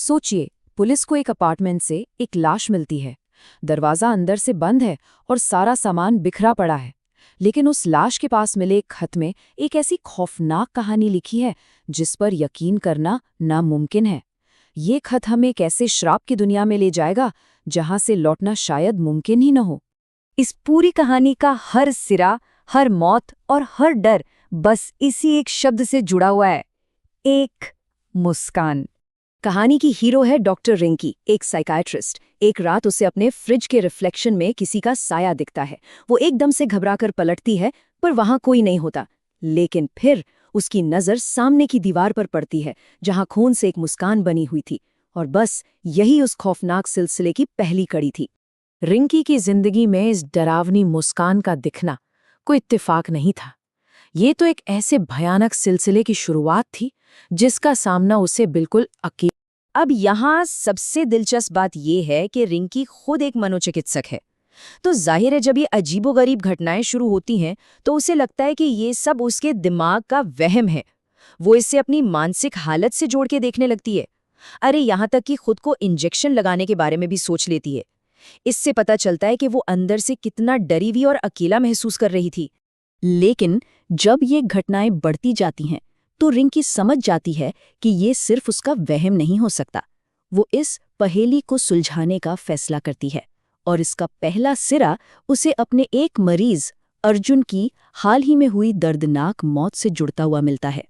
सोचिए, पुलिस को एक अपार्टमेंट से एक लाश मिलती है। दरवाजा अंदर से बंद है और सारा सामान बिखरा पड़ा है। लेकिन उस लाश के पास मिले एक खत में एक ऐसी खौफनाक कहानी लिखी है जिस पर यकीन करना नामुमकिन है। ये खत हमें एक ऐसे श्राप की दुनिया में ले जाएगा जहां से लौटना शायद मुमकिन ही न हो। इस पूरी कहानी का हर सिरा, हर मौत और हर डर बस इसी एक शब्द से जुड़ा हुआ है, एक मुस्कान। कहानी की हीरो है डॉक्टर रिंकी, एक साइकाइट्रिस्ट। एक रात उसे अपने फ्रिज के रिफ्लेक्शन में किसी का साया दिखता है। वो एकदम से घबराकर पलटती है, पर वहां कोई नहीं होता। लेकिन फिर उसकी नज़र सामने की दीवार पर पड़ती है, जहां खून से एक मुस्कान बनी हुई थी। और बस यही उस खौफनाक सिलसिले की पहली कड़ी थी। रिंकी की जिंदगी में इस डरावनी मुस्कान का दिखना कोई इत्तेफाक नहीं था। ये तो एक ऐसे भयानक सिलसिले की शुरुआत थी जिसका सामना उसे बिल्कुल अकेला। अब यहाँ सबसे दिलचस्प बात यह है कि रिंकी खुद एक मनोचिकित्सक है। तो जाहिर है जब ये अजीबोगरीब घटनाएं शुरू होती हैं तो उसे लगता है कि ये सब उसके दिमाग का वहम है। वो इसे अपनी मानसिक हालत से जोड़ के देखने लगती है। अरे यहाँ तक कि खुद को इंजेक्शन लगाने के बारे में भी सोच लेती है। इससे पता चलता है कि वो अंदर से कितना डरी हुई और अकेला महसूस कर रही थी। लेकिन जब ये घटनाएं बढ़ती जाती हैं तो रिंकी समझ जाती है कि ये सिर्फ उसका वहम नहीं हो सकता। वो इस पहेली को सुलझाने का फैसला करती है और इसका पहला सिरा उसे अपने एक मरीज अर्जुन की हाल ही में हुई दर्दनाक मौत से जुड़ता हुआ मिलता है।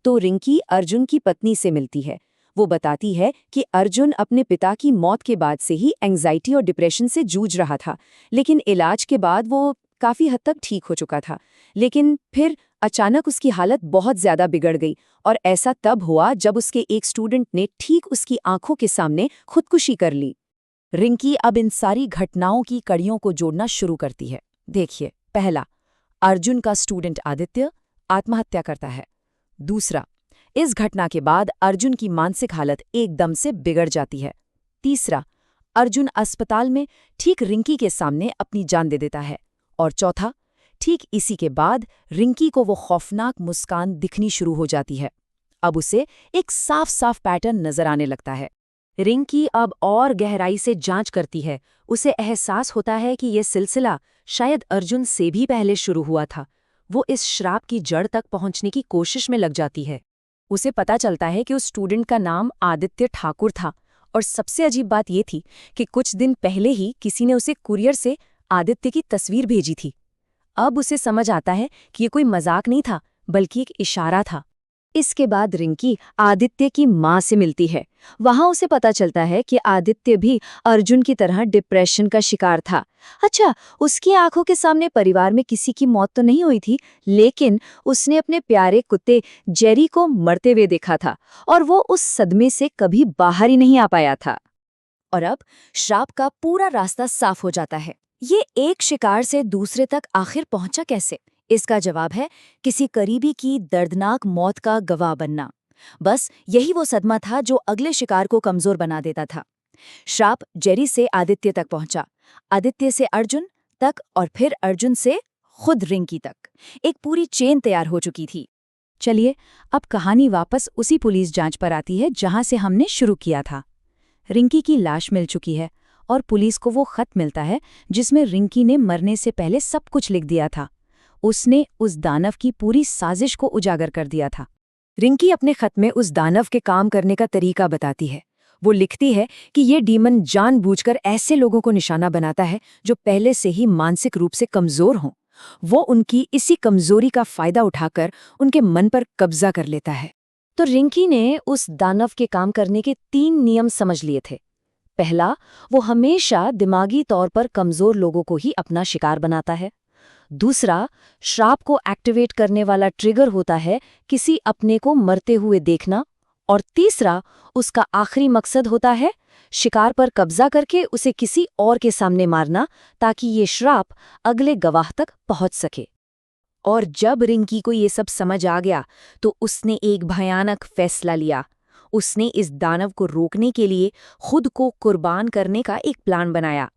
तो रिंकी अर्जुन की पत्नी से मिलती है। वो बताती है कि अर्जुन अपने पिता की मौत के बाद से ही एंजाइटी और डिप्रेशन से जूझ रहा था, लेकिन इलाज के बाद वो काफ़ी हद तक ठीक हो चुका था। लेकिन फिर अचानक उसकी हालत बहुत ज़्यादा बिगड़ गई और ऐसा तब हुआ जब उसके एक स्टूडेंट ने ठीक उसकी आंखों के सामने खुदकुशी कर ली। रिंकी अब इन सारी घटनाओं की कड़ियों को जोड़ना शुरू करती है। देखिए, पहला, अर्जुन का स्टूडेंट आदित्य आत्महत्या करता है। दूसरा, इस घटना के बाद अर्जुन की मानसिक हालत एकदम से बिगड़ जाती है। तीसरा, अर्जुन अस्पताल में ठीक रिंकी के सामने अपनी जान दे देता है। और चौथा, ठीक इसी के बाद रिंकी को वो खौफनाक मुस्कान दिखनी शुरू हो जाती है। अब उसे एक साफ साफ पैटर्न नजर आने लगता है। रिंकी अब और गहराई से जांच करती है। उसे एहसास होता है कि यह सिलसिला शायद अर्जुन से भी पहले शुरू हुआ था। वो इस श्राप की जड़ तक पहुंचने की कोशिश में लग जाती है। उसे पता चलता है कि उस स्टूडेंट का नाम आदित्य ठाकुर था। और सबसे अजीब बात यह थी कि कुछ दिन पहले ही किसी ने उसे कुरियर से आदित्य की तस्वीर भेजी थी। अब उसे समझ आता है कि ये कोई मजाक नहीं था, बल्कि एक इशारा था। इसके बाद रिंकी आदित्य की माँ से मिलती है। वहां उसे पता चलता है कि आदित्य भी अर्जुन की तरह डिप्रेशन का शिकार था। अच्छा, उसकी आंखों के सामने परिवार में किसी की मौत तो नहीं हुई थी, लेकिन उसने अपने प्यारे कुत्ते जेरी को मरते हुए देखा था और वो उस सदमे से कभी बाहर ही नहीं आ पाया था। और अब श्राप का पूरा रास्ता साफ हो जाता है। ये एक शिकार से दूसरे तक आखिर पहुंचा कैसे? इसका जवाब है किसी करीबी की दर्दनाक मौत का गवाह बनना। बस यही वो सदमा था जो अगले शिकार को कमजोर बना देता था। श्राप जेरी से आदित्य तक पहुंचा, आदित्य से अर्जुन तक और फिर अर्जुन से खुद रिंकी तक। एक पूरी चेन तैयार हो चुकी थी। चलिए, अब कहानी वापस उसी पुलिस जांच पर आती है जहां से हमने शुरू किया था। रिंकी की लाश मिल चुकी है और पुलिस को वो खत मिलता है जिसमें रिंकी ने मरने से पहले सब कुछ लिख दिया था। उसने उस दानव की पूरी साजिश को उजागर कर दिया था। रिंकी अपने खत में उस दानव के काम करने का तरीका बताती है। वो लिखती है कि ये डीमन जानबूझकर ऐसे लोगों को निशाना बनाता है जो पहले से ही मानसिक रूप से कमजोर हों। वो उनकी इसी कमजोरी का फायदा उठाकर उनके मन पर कब्जा कर लेता है। तो रिंकी ने उस दानव के काम करने के 3 नियम समझ लिए थे। पहला, वो हमेशा दिमागी तौर पर कमजोर लोगों को ही अपना शिकार बनाता है। दूसरा, श्राप को एक्टिवेट करने वाला ट्रिगर होता है किसी अपने को मरते हुए देखना। और तीसरा, उसका आखिरी मकसद होता है शिकार पर कब्जा करके उसे किसी और के सामने मारना, ताकि ये श्राप अगले गवाह तक पहुंच सके। और जब रिंकी को ये सब समझ आ गया तो उसने एक भयानक फैसला लिया। उसने इस दानव को रोकने के लिए खुद को कुर्बान करने का एक प्लान बनाया।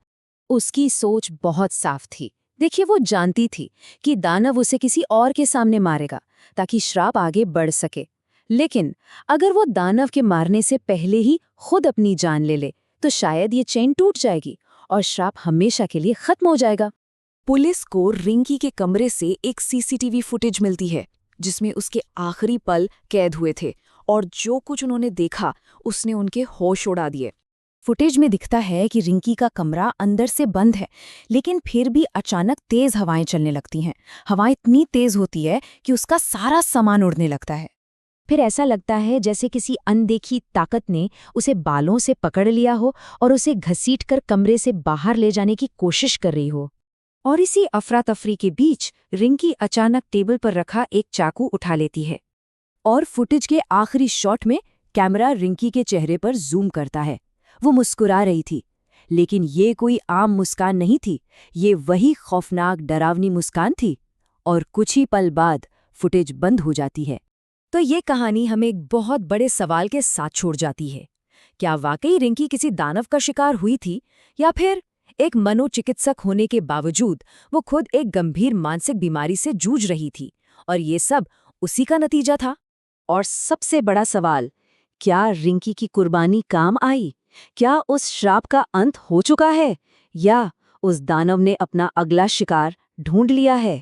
उसकी सोच बहुत साफ थी। देखिए, वो जानती थी कि दानव उसे किसी और के सामने मारेगा ताकि श्राप आगे बढ़ सके। लेकिन अगर वो दानव के मारने से पहले ही खुद अपनी जान ले ले तो शायद ये चेन टूट जाएगी और श्राप हमेशा के लिए खत्म हो जाएगा। पुलिस को रिंकी के कमरे से एक सीसीटीवी फुटेज मिलती है जिसमें उसके आखिरी पल कैद हुए थे और जो कुछ उन्होंने देखा उसने उनके होश उड़ा दिए। फुटेज में दिखता है कि रिंकी का कमरा अंदर से बंद है, लेकिन फिर भी अचानक तेज हवाएं चलने लगती हैं। हवा इतनी तेज होती है कि उसका सारा सामान उड़ने लगता है। फिर ऐसा लगता है जैसे किसी अनदेखी ताकत ने उसे बालों से पकड़ लिया हो और उसे घसीटकर कमरे से बाहर ले जाने की कोशिश कर रही हो। और इसी अफरा तफरी के बीच रिंकी अचानक टेबल पर रखा एक चाकू उठा लेती है और फुटेज के आखिरी शॉट में कैमरा रिंकी के चेहरे पर जूम करता है। वो मुस्कुरा रही थी, लेकिन ये कोई आम मुस्कान नहीं थी, ये वही खौफनाक डरावनी मुस्कान थी। और कुछ ही पल बाद फुटेज बंद हो जाती है। तो ये कहानी हमें एक बहुत बड़े सवाल के साथ छोड़ जाती है। क्या वाकई रिंकी किसी दानव का शिकार हुई थी, या फिर एक मनोचिकित्सक होने के बावजूद वो खुद एक गंभीर मानसिक बीमारी से जूझ रही थी और ये सब उसी का नतीजा था? और सबसे बड़ा सवाल, क्या रिंकी की कुर्बानी काम आई? क्या उस श्राप का अंत हो चुका है, या उस दानव ने अपना अगला शिकार ढूंढ लिया है?